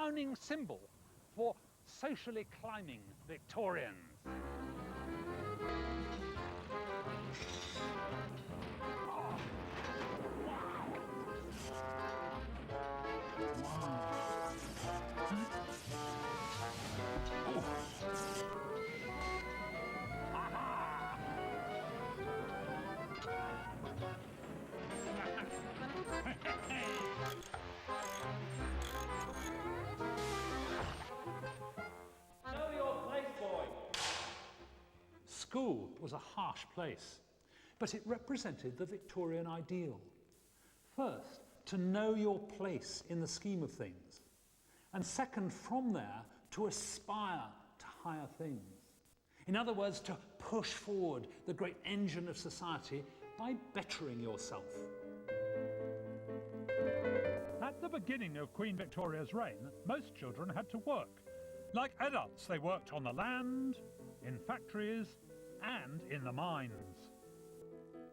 crowning symbol for socially climbing Victorians. Know your place, boy. School was a harsh place, but it represented the Victorian ideal. First, to know your place in the scheme of things, and second, from there, to aspire to higher things. In other words, to push forward the great engine of society by bettering yourself. At the beginning of Queen Victoria's reign, most children had to work. Like adults, they worked on the land, in factories, and in the mines.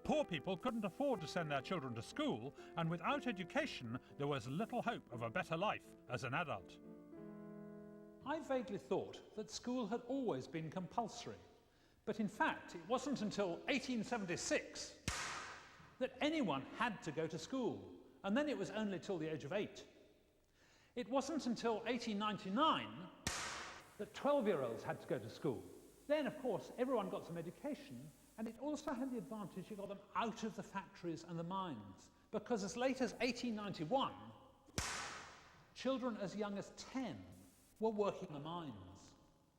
Poor people couldn't afford to send their children to school, and without education, there was little hope of a better life as an adult. I vaguely thought that school had always been compulsory, but in fact it wasn't until 1876 that anyone had to go to school, and then it was only till the age of 8. It wasn't until 1899 that 12-year-olds had to go to school. Then, of course, everyone got some education, and it also had the advantage it got them out of the factories and the mines, because as late as 1891, children as young as 10 were working in the mines.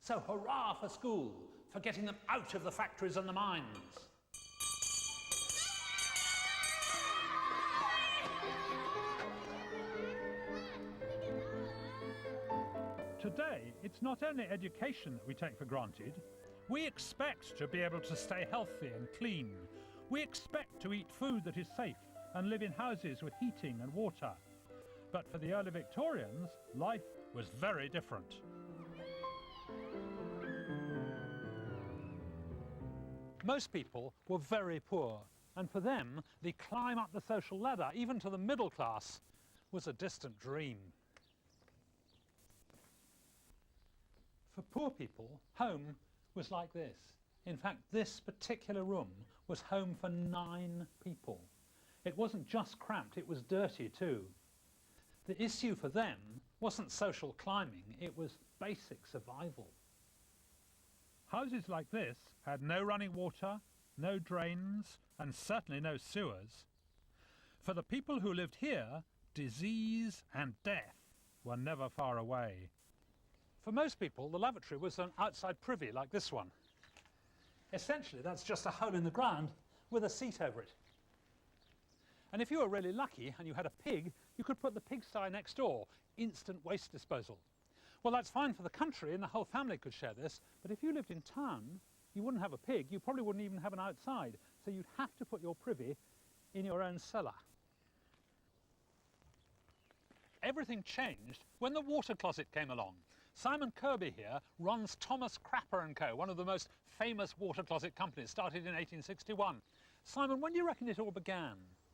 So hurrah for school, for getting them out of the factories and the mines. Today, it's not only education that we take for granted. We expect to be able to stay healthy and clean. We expect to eat food that is safe and live in houses with heating and water. But for the early Victorians, life was very different. Most people were very poor, and for them, the climb up the social ladder, even to the middle class, was a distant dream. For poor people, home was like this. In fact, this particular room was home for 9 people. It wasn't just cramped, it was dirty too. The issue for them wasn't social climbing, it was basic survival. Houses like this had no running water, no drains, and certainly no sewers. For the people who lived here, disease and death were never far away. For most people, the lavatory was an outside privy like this one. Essentially, that's just a hole in the ground with a seat over it. And if you were really lucky and you had a pig, you could put the pigsty next door, instant waste disposal. Well, that's fine for the country and the whole family could share this, but if you lived in town, you wouldn't have a pig, you probably wouldn't even have an outside, so you'd have to put your privy in your own cellar. Everything changed when the water closet came along. Simon Kirby here runs Thomas Crapper & Co., one of the most famous water closet companies, started in 1861. Simon, when do you reckon it all began?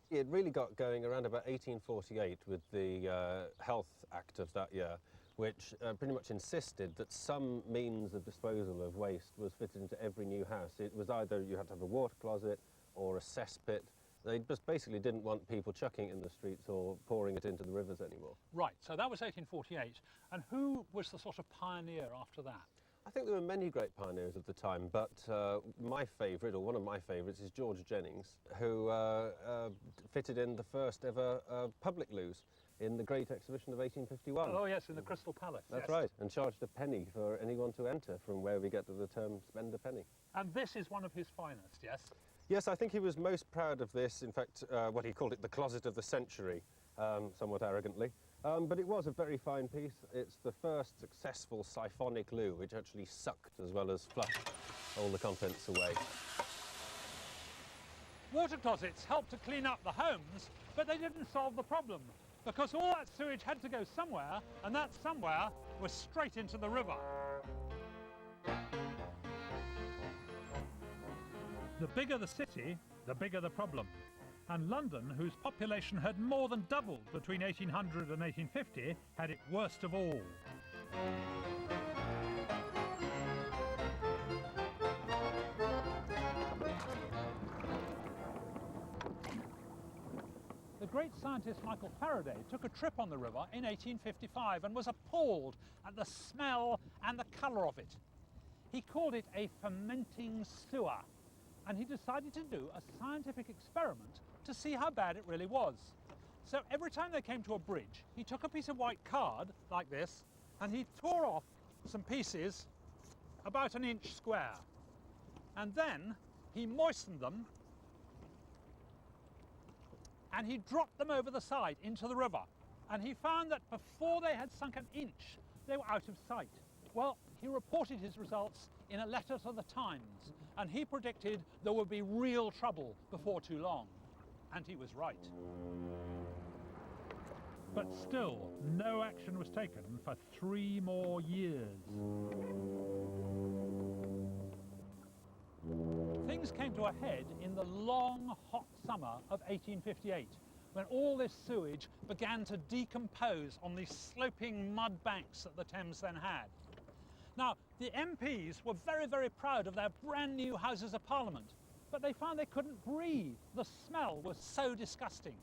It really got going around about 1848 with the Health Act of that year, which pretty much insisted that some means of disposal of waste was fitted into every new house. It was either you had to have a water closet or a cesspit. They just basically didn't want people chucking it in the streets or pouring it into the rivers anymore. Right, so that was 1848. And who was the sort of pioneer after that? I think there were many great pioneers at the time, but my favourite, or one of my favourites, is George Jennings, who fitted in the first ever public loos in the Great Exhibition of 1851. Oh yes, in the Crystal Palace. That's yes. right, and charged a penny for anyone to enter, from where we get to the term spend a penny. And this is one of his finest, yes? Yes, I think he was most proud of this. In fact, what he called it, the closet of the century, somewhat arrogantly. But it was a very fine piece. It's the first successful siphonic loo, which actually sucked as well as flushed all the contents away. Water closets helped to clean up the homes, but they didn't solve the problem, because all that sewage had to go somewhere, and that somewhere was straight into the river. The bigger the city, the bigger the problem. And London, whose population had more than doubled between 1800 and 1850, had it worst of all. The great scientist Michael Faraday took a trip on the river in 1855 and was appalled at the smell and the colour of it. He called it a fermenting sewer, and he decided to do a scientific experiment to see how bad it really was. So every time they came to a bridge, he took a piece of white card, like this, and he tore off some pieces about an inch square. And then he moistened them and he dropped them over the side into the river. And he found that before they had sunk an inch, they were out of sight. Well, he reported his results in a letter to the Times, and he predicted there would be real trouble before too long. And he was right. But still, no action was taken for 3 more years. Things came to a head in the long, hot summer of 1858, when all this sewage began to decompose on the sloping mud banks that the Thames then had. Now, the MPs were very, very proud of their brand new Houses of Parliament, but they found they couldn't breathe. The smell was so disgusting.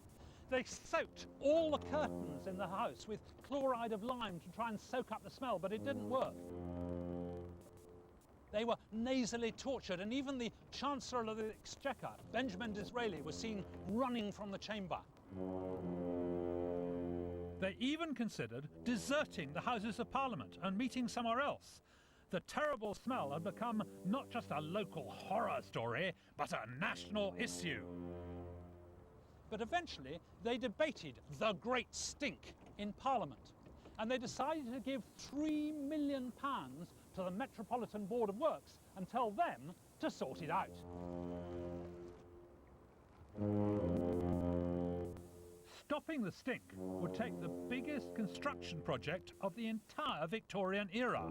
They soaked all the curtains in the house with chloride of lime to try and soak up the smell, but it didn't work. They were nasally tortured, and even the Chancellor of the Exchequer, Benjamin Disraeli, was seen running from the chamber. They even considered deserting the Houses of Parliament and meeting somewhere else. The terrible smell had become not just a local horror story, but a national issue. But eventually they debated the Great Stink in Parliament, and they decided to give £3 million to the Metropolitan Board of Works and tell them to sort it out. Stopping the stink would take the biggest construction project of the entire Victorian era.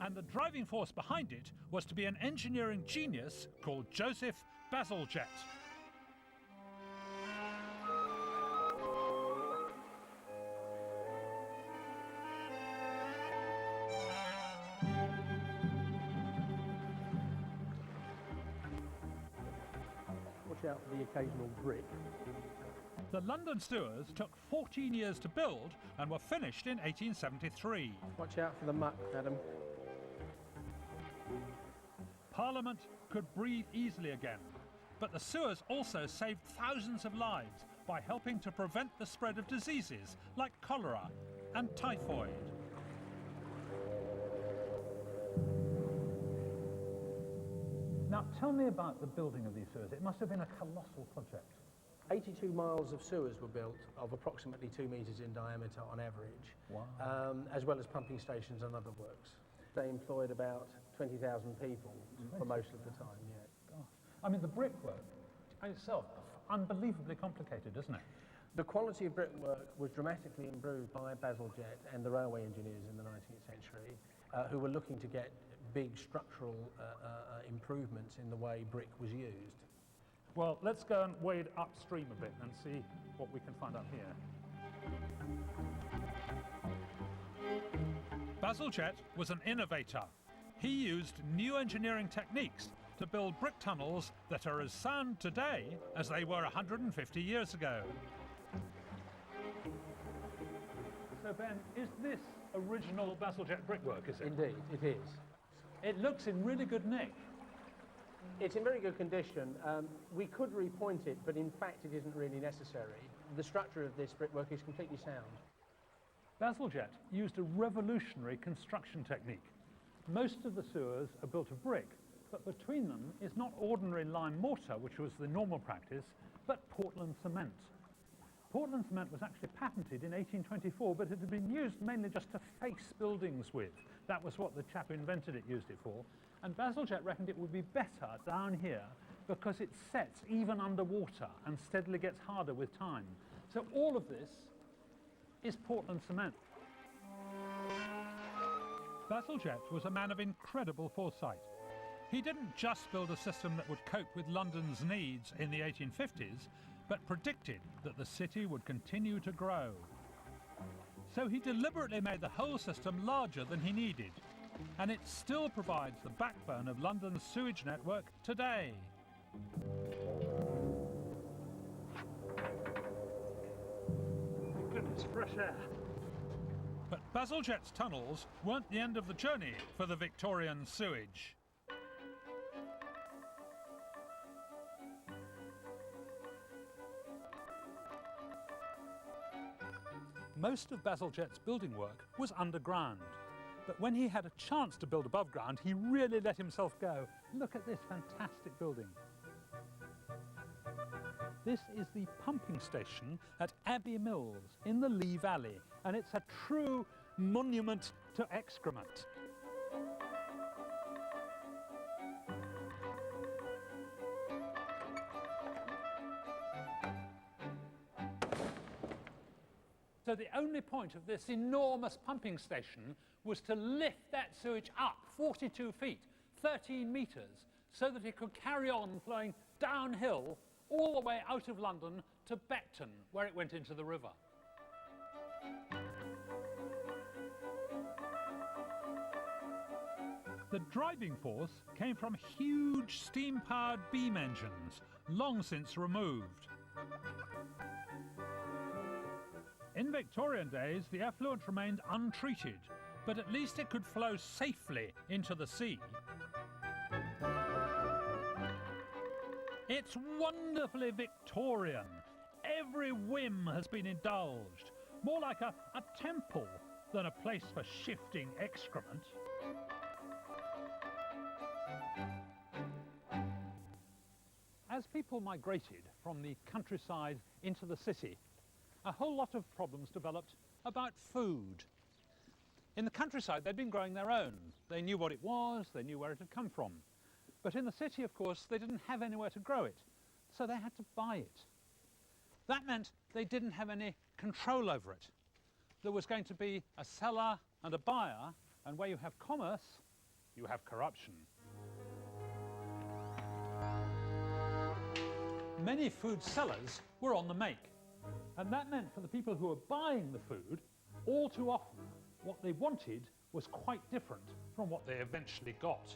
And the driving force behind it was to be an engineering genius called Joseph Bazalgette. Watch out for the occasional brick. The London sewers took 14 years to build and were finished in 1873. Watch out for the muck, Adam. Parliament could breathe easily again, but the sewers also saved thousands of lives by helping to prevent the spread of diseases like cholera and typhoid. Now, tell me about the building of these sewers. It must have been a colossal project. 82 miles of sewers were built of approximately 2 metres in diameter on average, as well as pumping stations and other works. They employed about 20,000 people for most of the time, yeah. Gosh. I mean, the brickwork in itself, unbelievably complicated, isn't it? The quality of brickwork was dramatically improved by Bazalgette and the railway engineers in the 19th century, who were looking to get big structural improvements in the way brick was used. Well, let's go and wade upstream a bit and see what we can find out here. Bazalgette was an innovator. He used new engineering techniques to build brick tunnels that are as sound today as they were 150 years ago. So, Ben, is this original Bazalgette brickwork, is it? Indeed, it is. It looks in really good nick. It's in very good condition. We could repoint it, but in fact it isn't really necessary. The structure of this brickwork is completely sound. Bazalgette used a revolutionary construction technique. Most of the sewers are built of brick, but between them is not ordinary lime mortar, which was the normal practice, but Portland cement. Portland cement was actually patented in 1824, but it had been used mainly just to face buildings with. That was what the chap who invented it used it for. And Bazalgette reckoned it would be better down here because it sets even underwater and steadily gets harder with time. So all of this is Portland cement. Bazalgette was a man of incredible foresight. He didn't just build a system that would cope with London's needs in the 1850s, but predicted that the city would continue to grow. So he deliberately made the whole system larger than he needed, and it still provides the backbone of London's sewage network today. Goodness, fresh air. But Bazalgette's tunnels weren't the end of the journey for the Victorian sewage. Most of Bazalgette's building work was underground, but when he had a chance to build above ground, he really let himself go. Look at this fantastic building. This is the pumping station at Abbey Mills in the Lee Valley, and it's a true monument to excrement. So the only point of this enormous pumping station was to lift that sewage up 42 feet, 13 metres, so that it could carry on flowing downhill all the way out of London to Beckton, where it went into the river. The driving force came from huge steam-powered beam engines, long since removed. In Victorian days, the effluent remained untreated, but at least it could flow safely into the sea. It's wonderfully Victorian. Every whim has been indulged, more like a temple than a place for shifting excrement. As people migrated from the countryside into the city, a whole lot of problems developed about food. In the countryside, they'd been growing their own. They knew what it was, they knew where it had come from. But in the city, of course, they didn't have anywhere to grow it, so they had to buy it. That meant they didn't have any control over it. There was going to be a seller and a buyer, and where you have commerce, you have corruption. Many food sellers were on the make, and that meant for the people who were buying the food, all too often what they wanted was quite different from what they eventually got.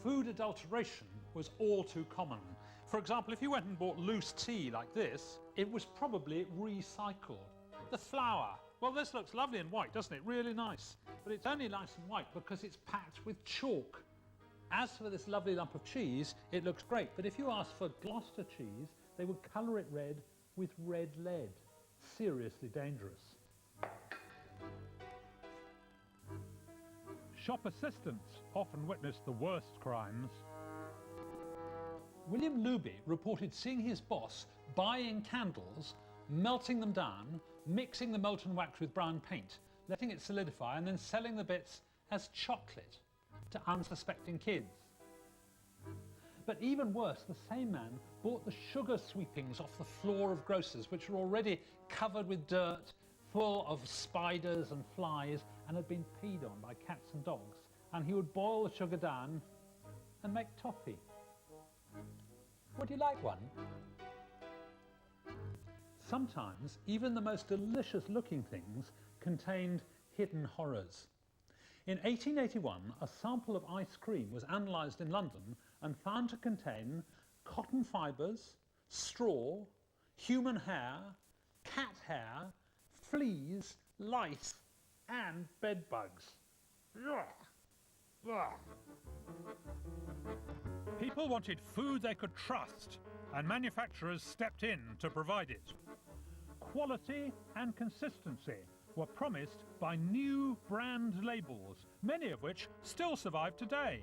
Food adulteration was all too common. For example, if you went and bought loose tea like this, it was probably recycled. The flour, well, this looks lovely and white, doesn't it? Really nice. But it's only nice and white because it's packed with chalk. As for this lovely lump of cheese, it looks great, but if you ask for Gloucester cheese, they would colour it red with red lead. Seriously dangerous. Shop assistants often witnessed the worst crimes. William Luby reported seeing his boss buying candles, melting them down, mixing the molten wax with brown paint, letting it solidify, and then selling the bits as chocolate to unsuspecting kids. But even worse, the same man bought the sugar sweepings off the floor of grocers, which were already covered with dirt, full of spiders and flies, and had been peed on by cats and dogs. And he would boil the sugar down and make toffee. Would you like one? Sometimes even the most delicious looking things contained hidden horrors. In 1881, a sample of ice cream was analysed in London and found to contain cotton fibres, straw, human hair, cat hair, fleas, lice, and bed bugs. People wanted food they could trust, and manufacturers stepped in to provide it. Quality and consistency were promised by new brand labels, many of which still survive today.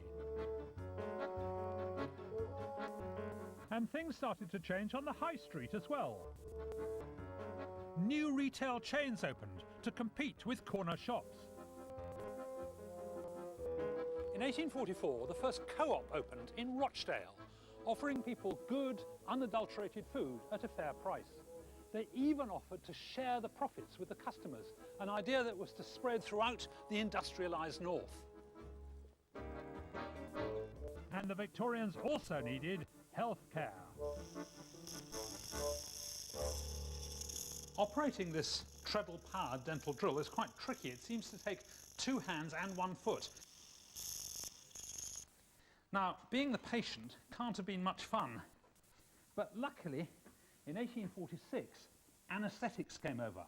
And things started to change on the high street as well. New retail chains opened to compete with corner shops. In 1844, the first co-op opened in Rochdale, offering people good, unadulterated food at a fair price. They even offered to share the profits with the customers, an idea that was to spread throughout the industrialised north. And the Victorians also needed health care. Operating this treadle-powered dental drill is quite tricky. It seems to take 2 hands and 1 foot. Now, being the patient can't have been much fun, but luckily, in 1846, anaesthetics came over.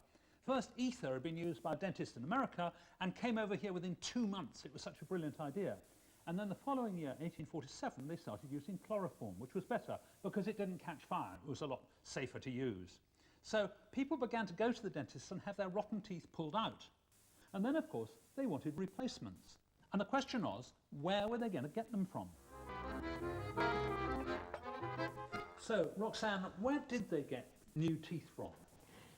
First, ether had been used by dentists in America and came over here within 2 months. It was such a brilliant idea. And then the following year, 1847, they started using chloroform, which was better because it didn't catch fire. It was a lot safer to use. So people began to go to the dentist and have their rotten teeth pulled out. And then, of course, they wanted replacements. And the question was, where were they going to get them from? So, Roxanne, where did they get new teeth from?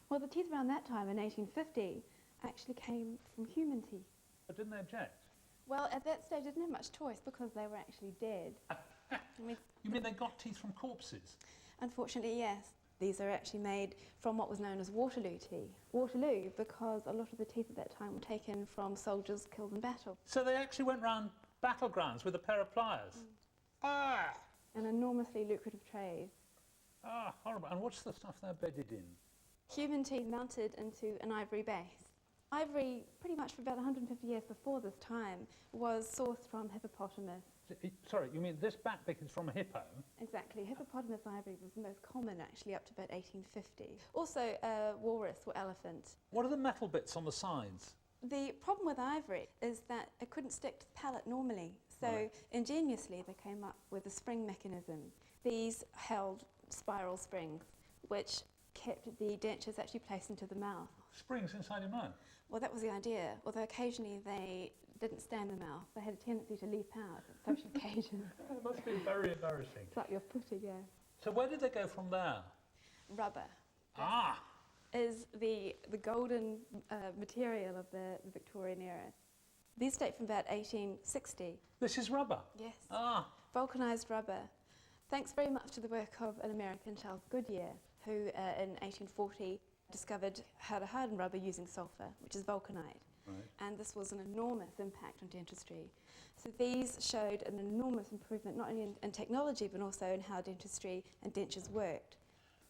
Well, the teeth around that time in 1850 actually came from human teeth. But didn't they object? Well, at that stage, they didn't have much choice because they were actually dead. You mean they got teeth from corpses? Unfortunately, yes. These are actually made from what was known as Waterloo teeth. Waterloo because a lot of the teeth at that time were taken from soldiers killed in battle. So they actually went round battlegrounds with a pair of pliers? Ah! An enormously lucrative trade. Ah, horrible. And what's the stuff they're bedded in? Human teeth mounted into an ivory base. Ivory, pretty much for about 150 years before this time, was sourced from hippopotamus. Sorry, you mean this back bit is from a hippo? Exactly. Hippopotamus ivory was the most common, actually, up to about 1850. Also, walrus or elephant. What are the metal bits on the sides? The problem with ivory is that it couldn't stick to the palate normally. So, Right. ingeniously, they came up with a spring mechanism. These held spiral springs, which kept the dentures actually placed into the mouth. Springs inside your mouth? Well, that was the idea, although occasionally they didn't stay in the mouth. They had a tendency to leap out at social occasions. It must be very embarrassing. Slightly off-putting, yeah. So where did they go from there? Rubber Ah! is the golden material of the Victorian era. These date from about 1860. This is rubber? Yes. Ah! Vulcanised rubber. Thanks very much to the work of an American, Charles Goodyear, who in 1840 discovered how to harden rubber using sulphur, which is vulcanite. Right. And this was an enormous impact on dentistry. So these showed an enormous improvement, not only in technology, but also in how dentistry and dentures worked.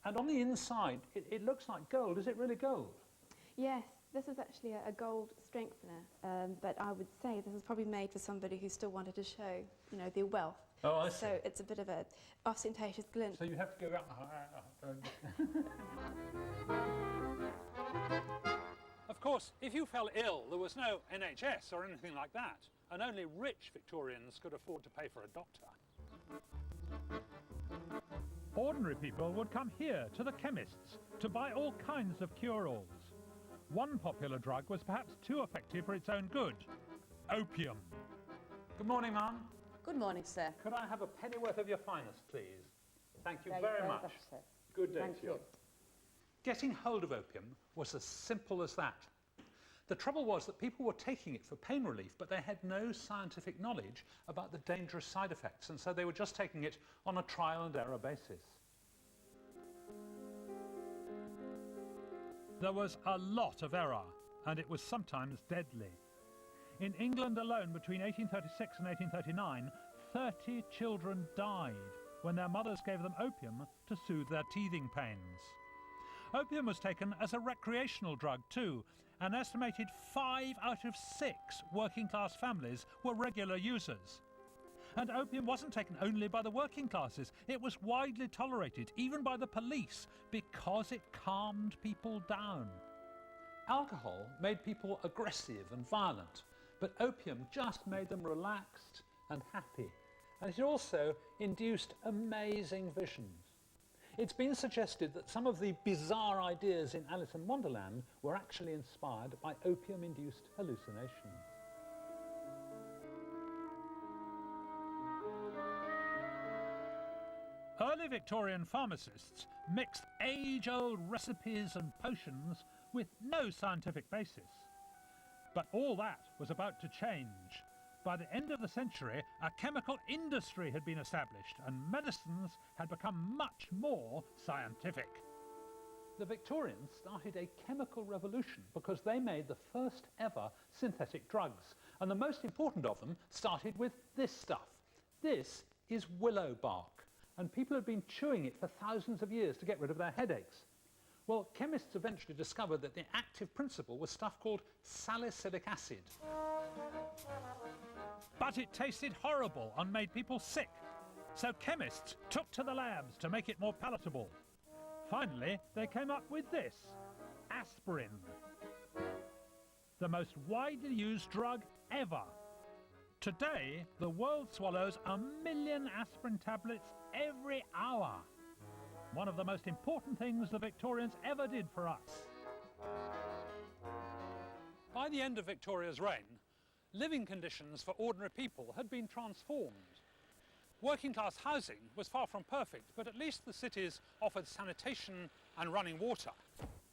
And on the inside, it looks like gold. Is it really gold? Yes, this is actually a gold strengthener, but I would say this was probably made for somebody who still wanted to show, you know, their wealth. Oh, I see. So it's a bit of a ostentatious glint. So you have to go out. Of course, if you fell ill, there was no NHS or anything like that, and only rich Victorians could afford to pay for a doctor. Ordinary people would come here to the chemists to buy all kinds of cure-alls. One popular drug was perhaps too effective for its own good: opium. Good morning, ma'am. Good morning, sir. Could I have a pennyworth of your finest, please? Thank you Thank very much. sir. Good day Thank to you. you. Getting hold of opium was as simple as that. The trouble was that people were taking it for pain relief, but they had no scientific knowledge about the dangerous side effects, and so they were just taking it on a trial and error basis. There was a lot of error, and it was sometimes deadly. In England alone, between 1836 and 1839, 30 children died when their mothers gave them opium to soothe their teething pains. Opium was taken as a recreational drug too. An estimated 5 out of 6 working-class families were regular users. And opium wasn't taken only by the working classes. It was widely tolerated, even by the police, because it calmed people down. Alcohol made people aggressive and violent, but opium just made them relaxed and happy. And it also induced amazing visions. It's been suggested that some of the bizarre ideas in Alice in Wonderland were actually inspired by opium-induced hallucinations. Early Victorian pharmacists mixed age-old recipes and potions with no scientific basis. But all that was about to change. By the end of the century, a chemical industry had been established and medicines had become much more scientific. The Victorians started a chemical revolution because they made the first ever synthetic drugs. And the most important of them started with this stuff. This is willow bark, and people had been chewing it for thousands of years to get rid of their headaches. Well, chemists eventually discovered that the active principle was stuff called salicylic acid. But it tasted horrible and made people sick. So chemists took to the labs to make it more palatable. Finally, they came up with this, aspirin. The most widely used drug ever. Today, the world swallows 1 million aspirin tablets every hour. One of the most important things the Victorians ever did for us. By the end of Victoria's reign, living conditions for ordinary people had been transformed. Working class housing was far from perfect, but at least the cities offered sanitation and running water.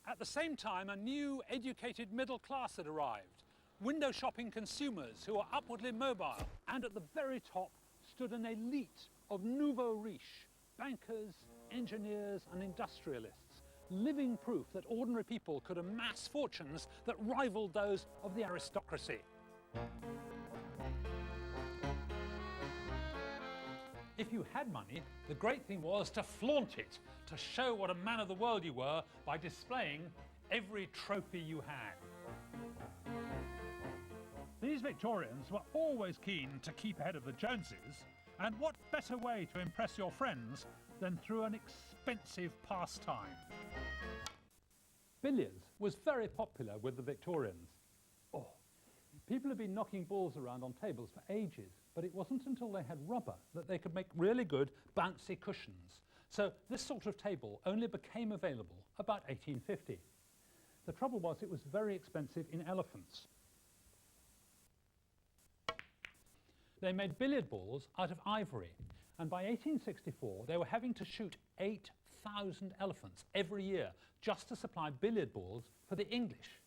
At the same time, a new educated middle class had arrived, window shopping consumers who were upwardly mobile, and at the very top stood an elite of nouveau riche, bankers, engineers and industrialists, living proof that ordinary people could amass fortunes that rivaled those of the aristocracy. If you had money, the great thing was to flaunt it, to show what a man of the world you were by displaying every trophy you had. These Victorians were always keen to keep ahead of the Joneses, and what better way to impress your friends than through an expensive pastime? Billiards was very popular with the Victorians. Oh, people had been knocking balls around on tables for ages, but it wasn't until they had rubber that they could make really good bouncy cushions. So this sort of table only became available about 1850. The trouble was it was very expensive in elephants. They made billiard balls out of ivory, and by 1864 they were having to shoot 8,000 elephants every year just to supply billiard balls for the English.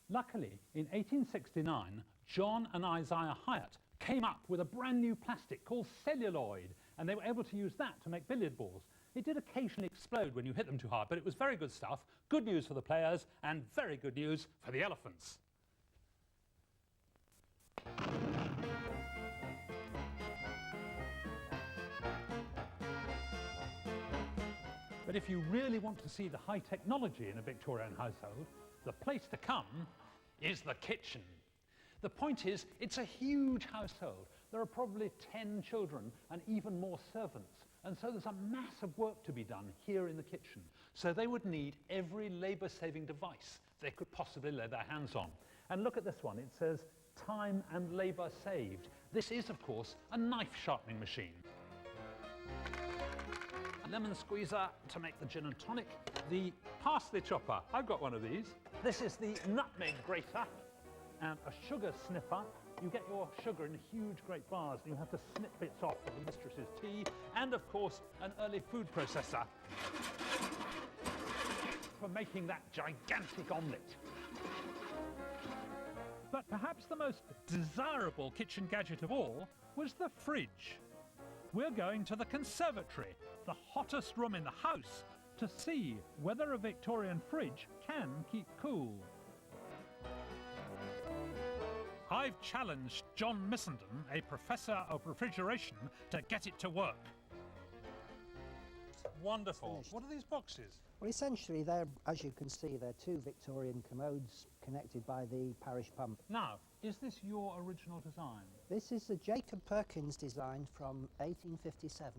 Luckily, in 1869, John and Isaiah Hyatt came up with a brand new plastic called celluloid, and they were able to use that to make billiard balls. It did occasionally explode when you hit them too hard, but it was very good stuff, good news for the players, and very good news for the elephants. But if you really want to see the high technology in a Victorian household, the place to come is the kitchen. The point is, it's a huge household. There are probably 10 children and even more servants. And so there's a mass of work to be done here in the kitchen. So they would need every labour-saving device they could possibly lay their hands on. And look at this one. It says, time and labour saved. This is, of course, a knife sharpening machine. A lemon squeezer to make the gin and tonic. The parsley chopper. I've got one of these. This is the nutmeg grater. And a sugar sniffer. You get your sugar in huge great bars and you have to snip bits off for the mistress's tea. And of course, an early food processor for making that gigantic omelette. But perhaps the most desirable kitchen gadget of all was the fridge. We're going to the conservatory, the hottest room in the house, to see whether a Victorian fridge can keep cool. I've challenged John Missenden, a professor of refrigeration, to get it to work. Wonderful. Finished. What are these boxes? Well, essentially, they're, as you can see, they're two Victorian commodes connected by the parish pump. Now, is this your original design? This is the Jacob Perkins design from 1857,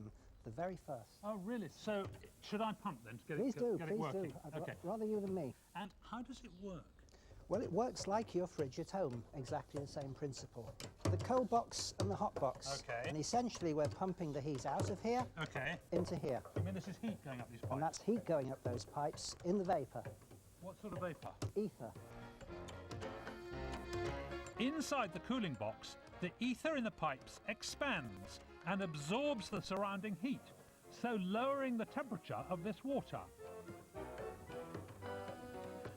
the very first. Oh, really? So, should I pump then to get Please it, do, get please it working? do. I'd Okay. rather you than me. And how does it work? Well, it works like your fridge at home, exactly the same principle. The cold box and the hot box. Okay. And essentially, we're pumping the heat out of here Okay. into here. I mean, this is heat going up these pipes. And that's heat going up those pipes in the vapour, What sort of vapour? ether. Inside the cooling box, the ether in the pipes expands and absorbs the surrounding heat, so lowering the temperature of this water.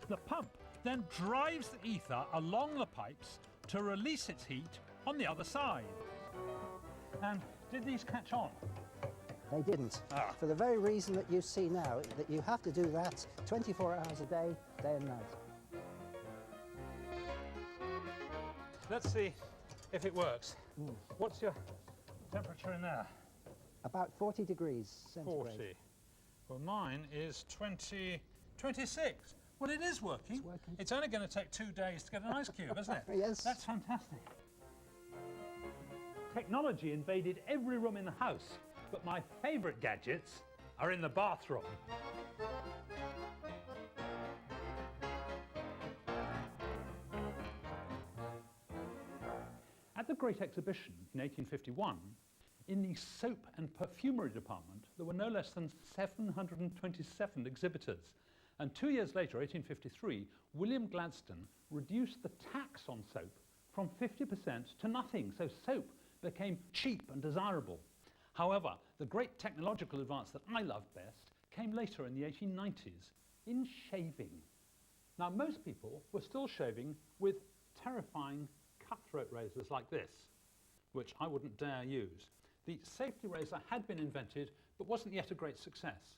The pump then drives the ether along the pipes to release its heat on the other side. And did these catch on? They didn't. Ah. For the very reason that you see now, that you have to do that 24 hours a day, day and night. Let's see if it works. What's your temperature in there? About 40 degrees centigrade. 40. Well, mine is 26. Well, it is working. It's working. It's only going to take 2 days to get an ice cube, isn't it? Yes. That's fantastic. Technology invaded every room in the house, but my favourite gadgets are in the bathroom. At the Great Exhibition in 1851, in the soap and perfumery department, there were no less than 727 exhibitors. And 2 years later, 1853, William Gladstone reduced the tax on soap from 50% to nothing, so soap became cheap and desirable. However, the great technological advance that I love best came later in the 1890s, in shaving. Now, most people were still shaving with terrifying cutthroat razors like this, which I wouldn't dare use. The safety razor had been invented, but wasn't yet a great success,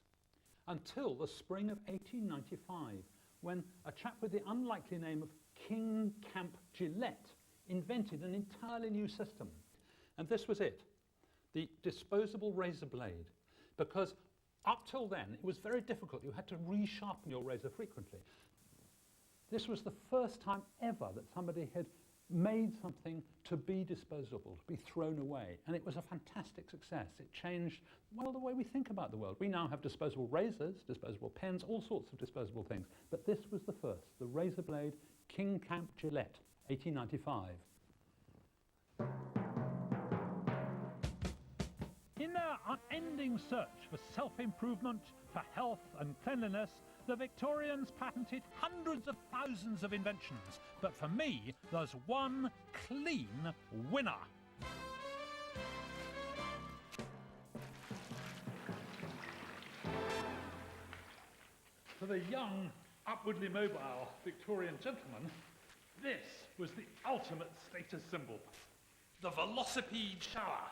until the spring of 1895, when a chap with the unlikely name of King Camp Gillette invented an entirely new system. And this was it, the disposable razor blade. Because up till then, it was very difficult. You had to resharpen your razor frequently. This was the first time ever that somebody had made something to be disposable, to be thrown away. And it was a fantastic success. It changed, well, the way we think about the world. We now have disposable razors, disposable pens, all sorts of disposable things. But this was the first, the razor blade, King Camp Gillette, 1895. In their unending search for self-improvement, for health and cleanliness, the Victorians patented hundreds of thousands of inventions. But for me, there's one clean winner. For the young, upwardly mobile Victorian gentleman, this was the ultimate status symbol. The velocipede shower.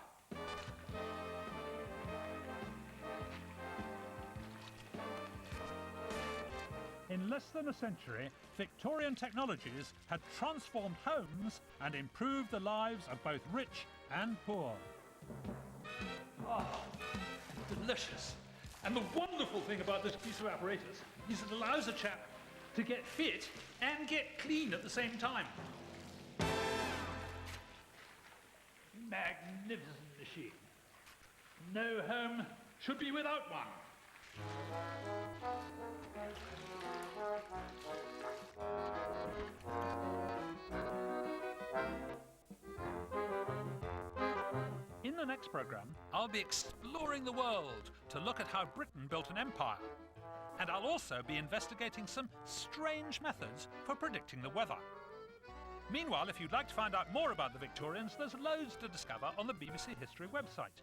In less than a century, Victorian technologies had transformed homes and improved the lives of both rich and poor. Oh, delicious. And the wonderful thing about this piece of apparatus is it allows a chap to get fit and get clean at the same time. Magnificent machine. No home should be without one. In the next programme, I'll be exploring the world to look at how Britain built an empire. And I'll also be investigating some strange methods for predicting the weather. Meanwhile, if you'd like to find out more about the Victorians, there's loads to discover on the BBC History website.